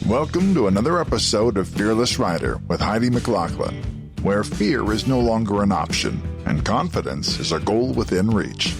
Welcome to another episode of Fearless Rider with Heidi McLaughlin, where fear is no longer an option and confidence is a goal within reach.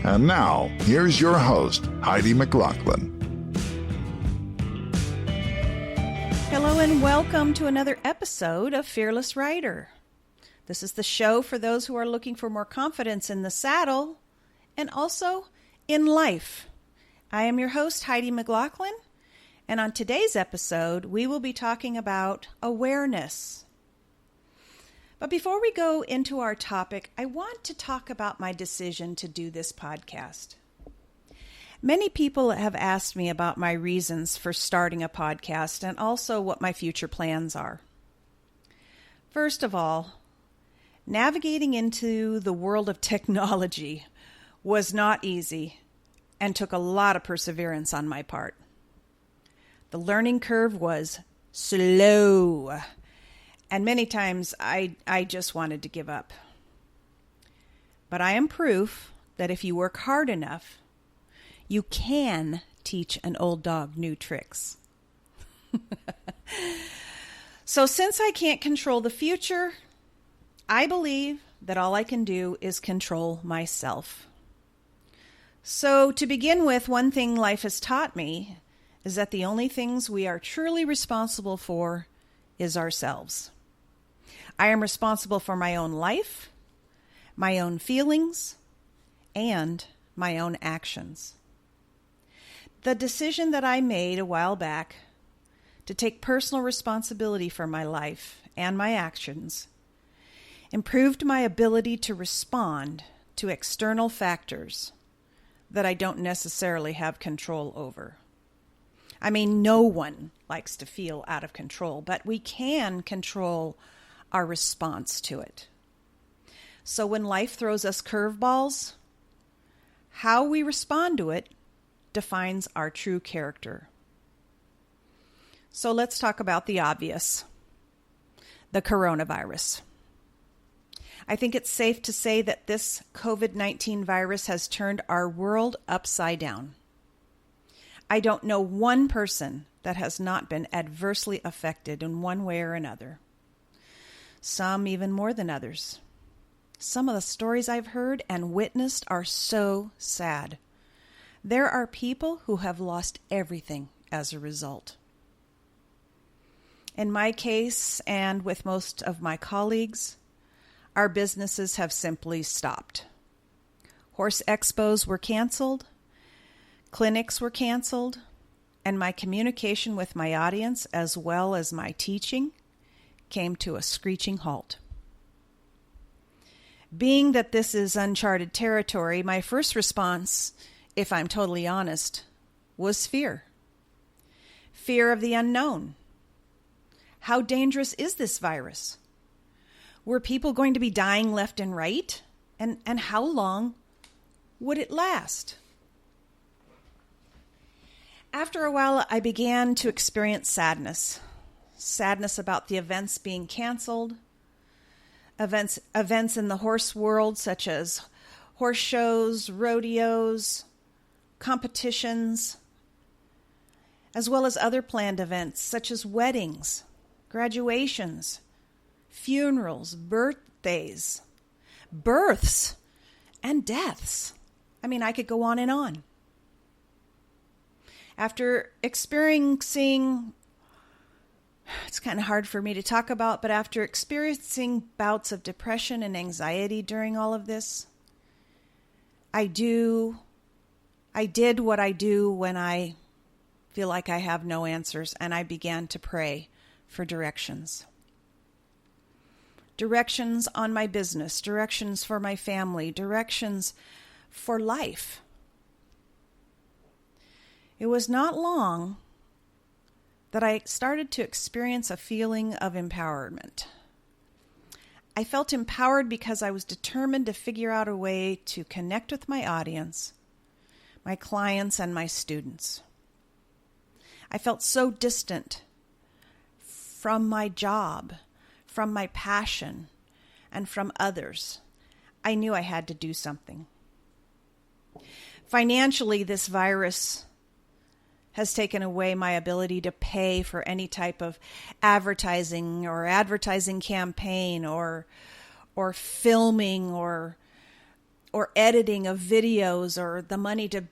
And now, here's your host, Heidi McLaughlin. Hello and welcome to another episode of Fearless Rider. This is the show for those who are looking for more confidence in the saddle and also in life. I am your host, Heidi McLaughlin, and on today's episode, we will be talking about awareness. But before we go into our topic, I want to talk about my decision to do this podcast. Many people have asked me about my reasons for starting a podcast and also what my future plans are. First of all, navigating into the world of technology was not easy and took a lot of perseverance on my part. The learning curve was slow, and many times I just wanted to give up. But I am proof that if you work hard enough, you can teach an old dog new tricks. So since I can't control the future, I believe that all I can do is control myself. So to begin with, one thing life has taught me is that the only things we are truly responsible for is ourselves. I am responsible for my own life, my own feelings, and my own actions. The decision that I made a while back to take personal responsibility for my life and my actions improved my ability to respond to external factors that I don't necessarily have control over. I mean, no one likes to feel out of control, but we can control our response to it. So when life throws us curveballs, how we respond to it defines our true character. So let's talk about the obvious, the coronavirus. I think it's safe to say that this COVID-19 virus has turned our world upside down. I don't know one person that has not been adversely affected in one way or another. Some even more than others. Some of the stories I've heard and witnessed are so sad. There are people who have lost everything as a result. In my case, and with most of my colleagues, our businesses have simply stopped. Horse expos were canceled. Clinics were canceled, and my communication with my audience, as well as my teaching, came to a screeching halt. Being that this is uncharted territory, my first response, if I'm totally honest, was fear. Fear of the unknown. How dangerous is this virus? Were people going to be dying left and right? And how long would it last? After a while, I began to experience sadness. Sadness about the events being canceled, events in the horse world such as horse shows, rodeos, competitions, as well as other planned events such as weddings, graduations, funerals, birthdays, births, and deaths. I mean, I could go on and on. After experiencing, it's kind of hard for me to talk about, but after experiencing bouts of depression and anxiety during all of this, I did what I do when I feel like I have no answers, and I began to pray for directions. Directions on my business, directions for my family, directions for life. It was not long that I started to experience a feeling of empowerment. I felt empowered because I was determined to figure out a way to connect with my audience, my clients, and my students. I felt so distant from my job, from my passion, and from others. I knew I had to do something. Financially, this virus has taken away my ability to pay for any type of advertising or advertising campaign or filming or editing of videos, or the money to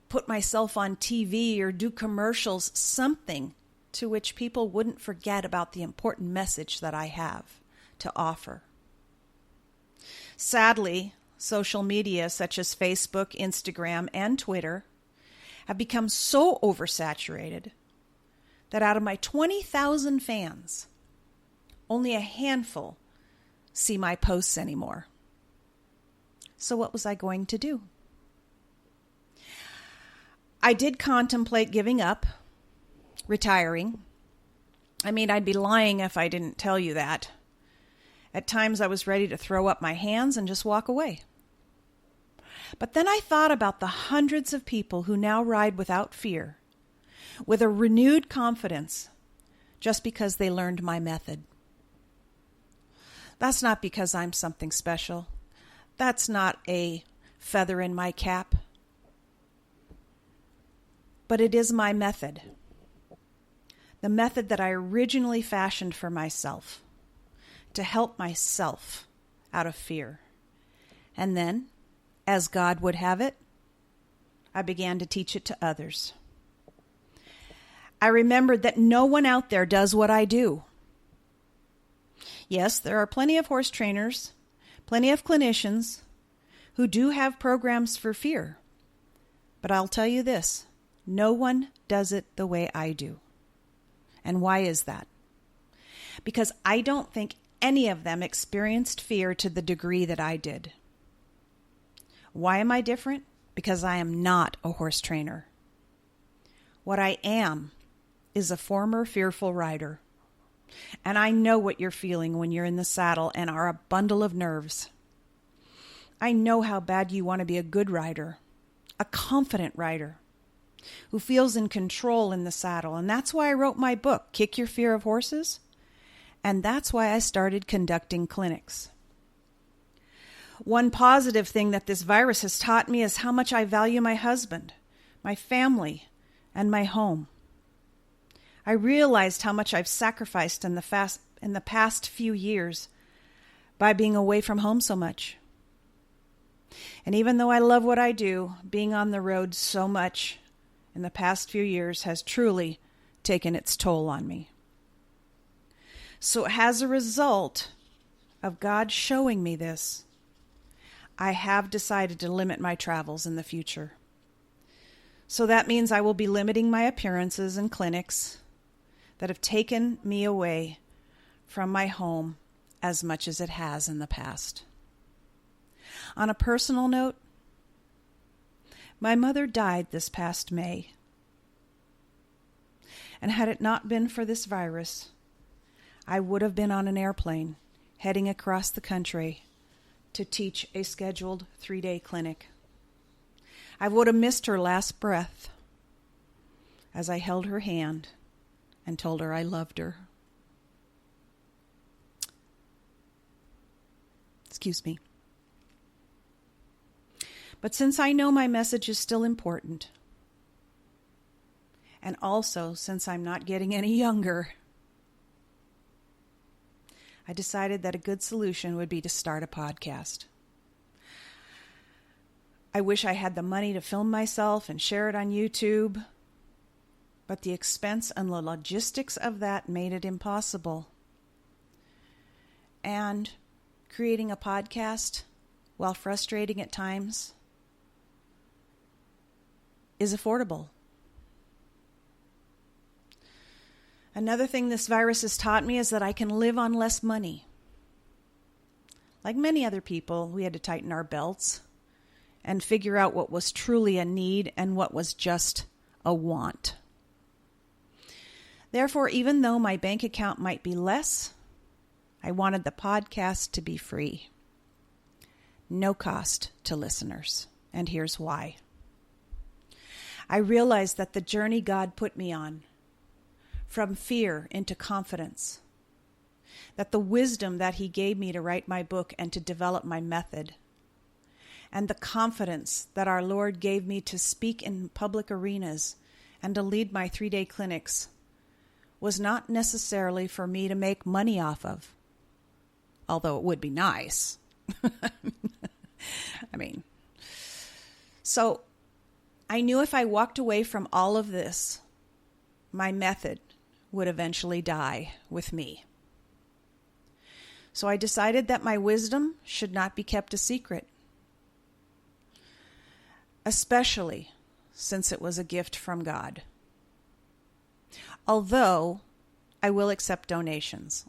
put myself on TV or do commercials, something to which people wouldn't forget about the important message that I have to offer. Sadly, social media such as Facebook, Instagram, and Twitter have become so oversaturated that out of my 20,000 fans, only a handful see my posts anymore. So what was I going to do? I did contemplate giving up, retiring. I mean, I'd be lying if I didn't tell you that. At times I was ready to throw up my hands and just walk away. But then I thought about the hundreds of people who now ride without fear, with a renewed confidence, just because they learned my method. That's not because I'm something special. That's not a feather in my cap. But it is my method. The method that I originally fashioned for myself, to help myself out of fear. And then, as God would have it, I began to teach it to others. I remembered that no one out there does what I do. Yes, there are plenty of horse trainers, plenty of clinicians who do have programs for fear. But I'll tell you this, no one does it the way I do. And why is that? Because I don't think any of them experienced fear to the degree that I did. Why am I different? Because I am not a horse trainer. What I am is a former fearful rider. And I know what you're feeling when you're in the saddle and are a bundle of nerves. I know how bad you want to be a good rider, a confident rider, who feels in control in the saddle. And that's why I wrote my book, Kick Your Fear of Horses. And that's why I started conducting clinics. One positive thing that this virus has taught me is how much I value my husband, my family, and my home. I realized how much I've sacrificed in the past few years by being away from home so much. And even though I love what I do, being on the road so much in the past few years has truly taken its toll on me. So as a result of God showing me this, I have decided to limit my travels in the future. So that means I will be limiting my appearances in clinics that have taken me away from my home as much as it has in the past. On a personal note, my mother died this past May. And had it not been for this virus, I would have been on an airplane heading across the country to teach a scheduled 3-day clinic. I would have missed her last breath as I held her hand and told her I loved her. Excuse me. But since I know my message is still important, and also since I'm not getting any younger, I decided that a good solution would be to start a podcast. I wish I had the money to film myself and share it on YouTube, but the expense and the logistics of that made it impossible. And creating a podcast, while frustrating at times, is affordable. Another thing this virus has taught me is that I can live on less money. Like many other people, we had to tighten our belts and figure out what was truly a need and what was just a want. Therefore, even though my bank account might be less, I wanted the podcast to be free. No cost to listeners. And here's why. I realized that the journey God put me on, from fear into confidence, that the wisdom that He gave me to write my book and to develop my method, and the confidence that our Lord gave me to speak in public arenas and to lead my 3-day clinics was not necessarily for me to make money off of, although it would be nice. So I knew if I walked away from all of this, my method would eventually die with me. So I decided that my wisdom should not be kept a secret, especially since it was a gift from God. Although I will accept donations.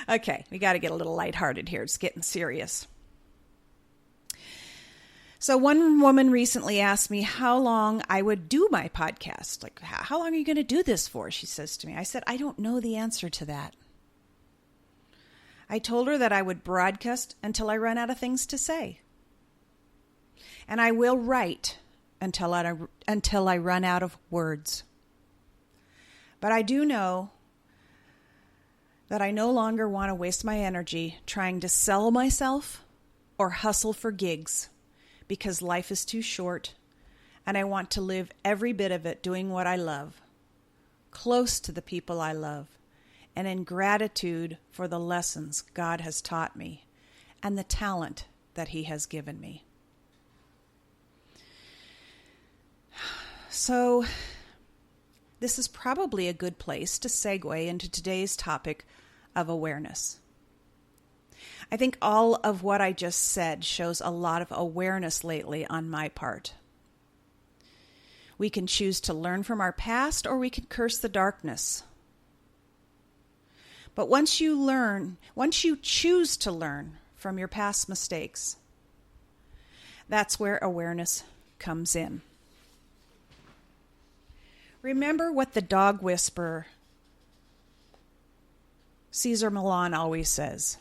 Okay, we got to get a little lighthearted here. It's getting serious. So one woman recently asked me how long I would do my podcast. Like, how long are you going to do this for? She says to me. I said, I don't know the answer to that. I told her that I would broadcast until I run out of things to say. And I will write until I run out of words. But I do know that I no longer want to waste my energy trying to sell myself or hustle for gigs, because life is too short and I want to live every bit of it doing what I love, close to the people I love, and in gratitude for the lessons God has taught me and the talent that He has given me. So, this is probably a good place to segue into today's topic of awareness. I think all of what I just said shows a lot of awareness lately on my part. We can choose to learn from our past, or we can curse the darkness. But once you choose to learn from your past mistakes, that's where awareness comes in. Remember what the dog whisperer Cesar Millan always says: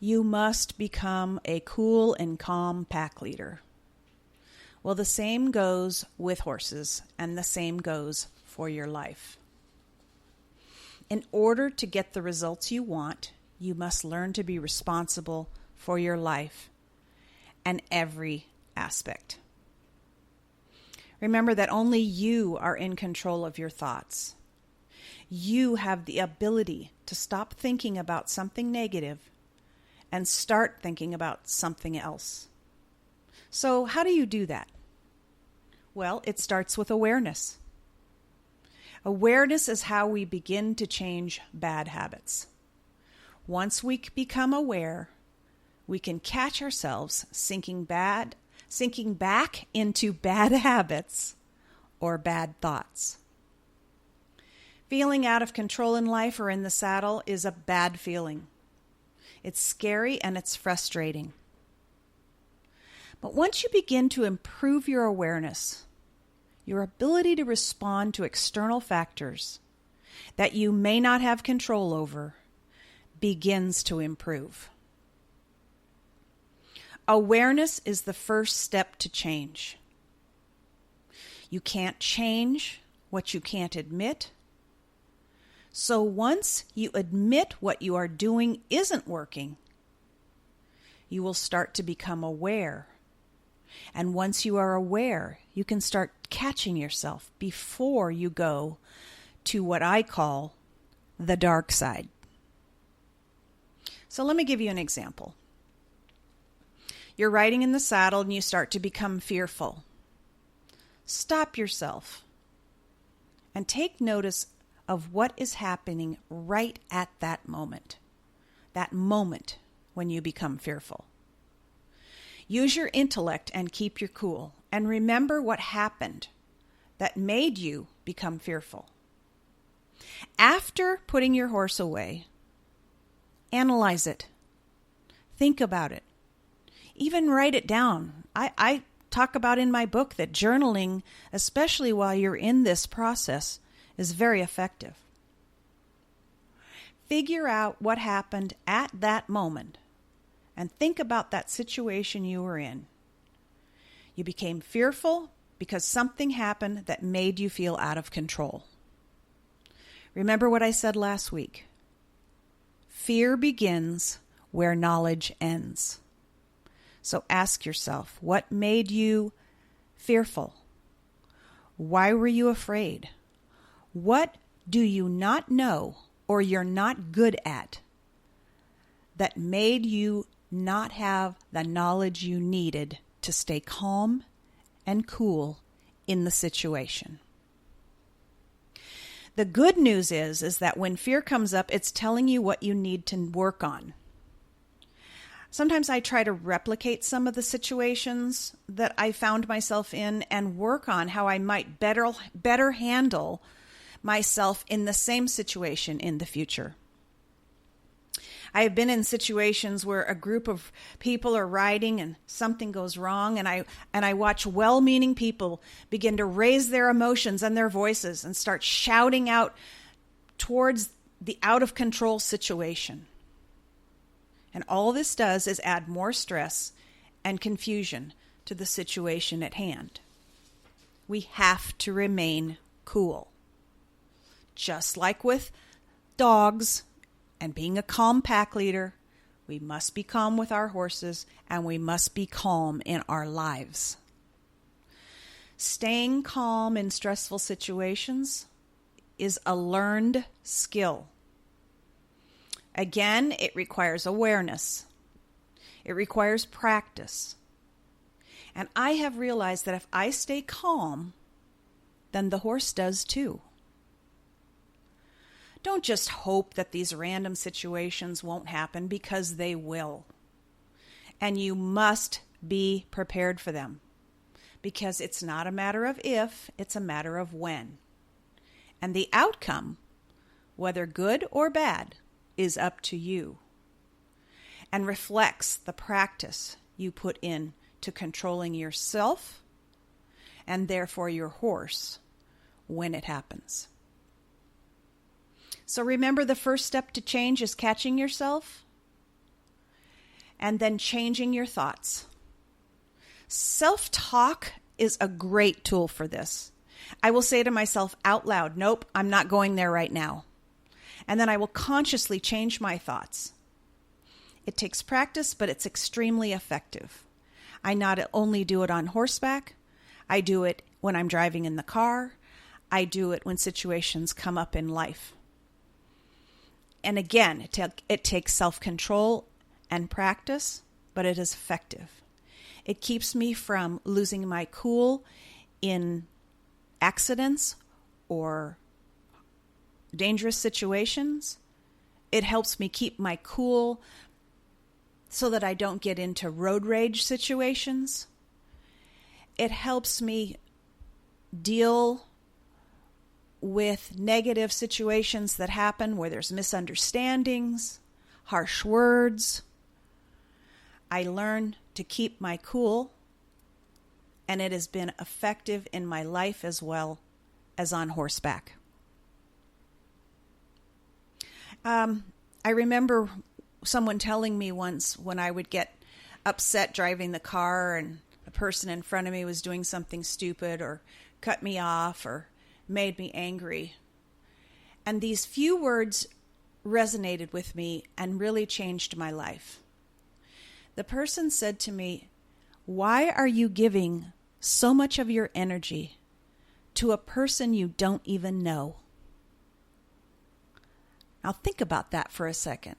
you must become a cool and calm pack leader. Well, the same goes with horses, and the same goes for your life. In order to get the results you want, you must learn to be responsible for your life and every aspect. Remember that only you are in control of your thoughts. You have the ability to stop thinking about something negative and start thinking about something else. So how do you do that? Well, it starts with awareness. Awareness is how we begin to change bad habits. Once we become aware, we can catch ourselves sinking back into bad habits or bad thoughts. Feeling out of control in life or in the saddle is a bad feeling. It's scary and it's frustrating. But once you begin to improve your awareness, your ability to respond to external factors that you may not have control over begins to improve. Awareness is the first step to change. You can't change what you can't admit. So once you admit what you are doing isn't working, you will start to become aware. And once you are aware, you can start catching yourself before you go to what I call the dark side. So let me give you an example. You're riding in the saddle and you start to become fearful. Stop yourself and take notice of what is happening right at that moment when you become fearful. Use your intellect and keep your cool, and remember what happened that made you become fearful. After putting your horse away, analyze it. Think about it. Even write it down. I talk about in my book that journaling, especially while you're in this process, is very effective. Figure out what happened at that moment and think about that situation you were in. You became fearful because something happened that made you feel out of control. Remember what I said last week. Fear begins where knowledge ends. So ask yourself, what made you fearful? Why were you afraid? What do you not know or you're not good at that made you not have the knowledge you needed to stay calm and cool in the situation? The good news is that when fear comes up, it's telling you what you need to work on. Sometimes I try to replicate some of the situations that I found myself in and work on how I might better handle myself in the same situation in the future. I have been in situations where a group of people are riding and something goes wrong, and I watch well-meaning people begin to raise their emotions and their voices and start shouting out towards the out-of-control situation. And all this does is add more stress and confusion to the situation at hand. We have to remain cool. Just like with dogs and being a calm pack leader, we must be calm with our horses and we must be calm in our lives. Staying calm in stressful situations is a learned skill. Again, it requires awareness. It requires practice. And I have realized that if I stay calm, then the horse does too. Don't just hope that these random situations won't happen, because they will. And you must be prepared for them, because it's not a matter of if, it's a matter of when. And the outcome, whether good or bad, is up to you and reflects the practice you put in to controlling yourself and therefore your horse when it happens. So remember, the first step to change is catching yourself and then changing your thoughts. Self-talk is a great tool for this. I will say to myself out loud, nope, I'm not going there right now. And then I will consciously change my thoughts. It takes practice, but it's extremely effective. I not only do it on horseback, I do it when I'm driving in the car, I do it when situations come up in life. And again, it takes self-control and practice, but it is effective. It keeps me from losing my cool in accidents or dangerous situations. It helps me keep my cool so that I don't get into road rage situations. It helps me deal with negative situations that happen where there's misunderstandings, harsh words. I learn to keep my cool, and it has been effective in my life as well as on horseback. I remember someone telling me once, when I would get upset driving the car and the person in front of me was doing something stupid or cut me off or made me angry. And these few words resonated with me and really changed my life. The person said to me, "Why are you giving so much of your energy to a person you don't even know?" Now think about that for a second.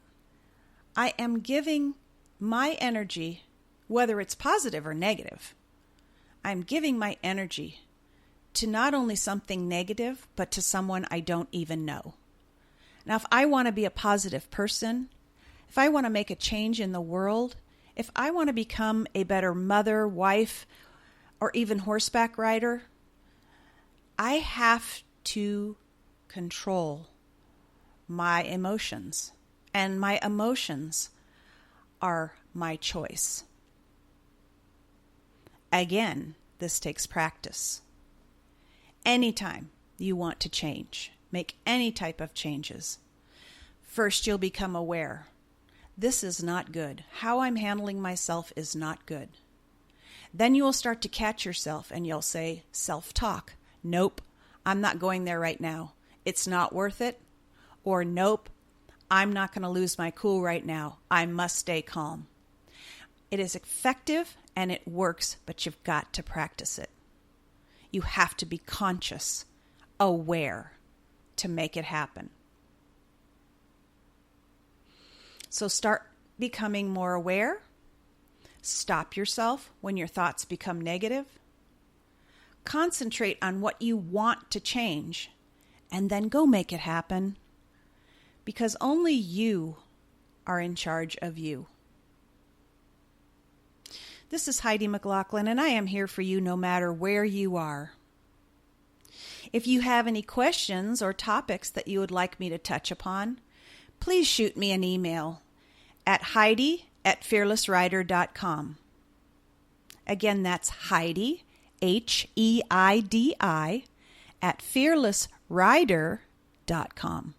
I am giving my energy, whether it's positive or negative, I'm giving my energy to not only something negative, but to someone I don't even know. Now, if I want to be a positive person, if I want to make a change in the world, if I want to become a better mother, wife, or even horseback rider, I have to control my emotions. And my emotions are my choice. Again, this takes practice. Anytime you want to change, make any type of changes, first you'll become aware. This is not good. How I'm handling myself is not good. Then you will start to catch yourself and you'll say, self-talk, nope, I'm not going there right now. It's not worth it. Or nope, I'm not going to lose my cool right now. I must stay calm. It is effective and it works, but you've got to practice it. You have to be conscious, aware to make it happen. So start becoming more aware. Stop yourself when your thoughts become negative. Concentrate on what you want to change and then go make it happen, because only you are in charge of you. This is Heidi McLaughlin, and I am here for you no matter where you are. If you have any questions or topics that you would like me to touch upon, please shoot me an email at heidi@fearlessrider.com. Again, that's Heidi, HEIDI, at fearlessrider.com.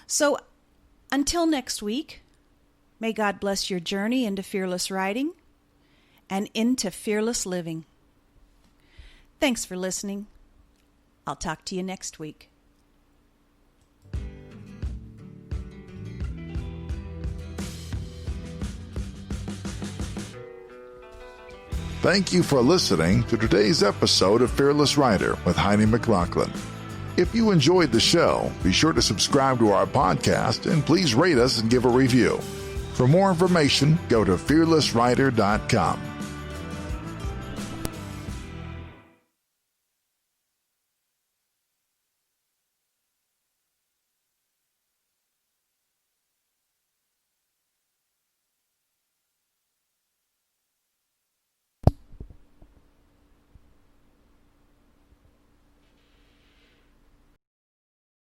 So until next week, may God bless your journey into fearless riding and into fearless living. Thanks for listening. I'll talk to you next week. Thank you for listening to today's episode of Fearless Rider with Heidi McLaughlin. If you enjoyed the show, be sure to subscribe to our podcast and please rate us and give a review. For more information, go to fearlessrider.com.